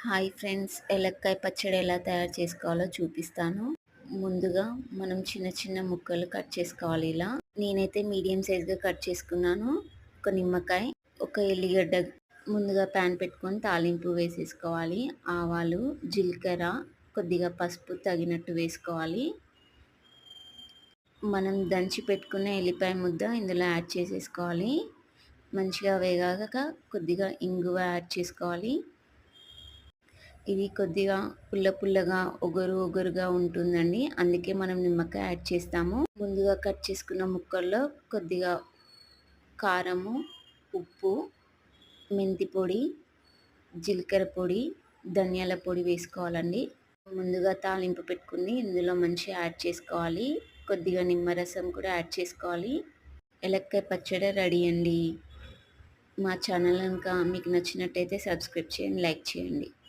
Hi friends, ఎలక్కాయ పచ్చడి ఎలా తయారు చేసుకోవాలో చూపిస్తాను. ముందుగా మనం చిన్న చిన్న ముక్కలు కట్ చేసుకోవాలి. ఇలా నేనైతే మీడియం సైజ్గా కట్ చేసుకున్నాను. ఒక నిమ్మకాయ, ఒక ఎల్లిగడ్డ. ముందుగా ప్యాన్ పెట్టుకొని తాలింపు వేసేసుకోవాలి. ఆవాలు, జీలకర్ర, కొద్దిగా పసుపు తగినట్టు వేసుకోవాలి. మనం దంచి పెట్టుకున్న ఎల్లిపాయ ముద్ద ఇందులో యాడ్ చేసేసుకోవాలి. మంచిగా వేగాక కొద్దిగా ఇంగువ యాడ్ చేసుకోవాలి. ఇది కొద్దిగా పుల్ల పుల్లగా, ఒగరుగా ఉంటుందండి. అందుకే మనం నిమ్మకాయ యాడ్ చేస్తాము. ముందుగా కట్ చేసుకున్న ముక్కల్లో కొద్దిగా కారము, ఉప్పు, మెంతి పొడి, జీలకర్ర పొడి, ధనియాల పొడి వేసుకోవాలండి. ముందుగా తాలింపు పెట్టుకుని ఇందులో మంచిగా యాడ్ చేసుకోవాలి. కొద్దిగా నిమ్మరసం కూడా యాడ్ చేసుకోవాలి. ఎలక్కాయ పచ్చడి రెడీ అండి. మా ఛానల్ కనుక మీకు నచ్చినట్టయితే సబ్స్క్రైబ్ చేయండి, లైక్ చేయండి.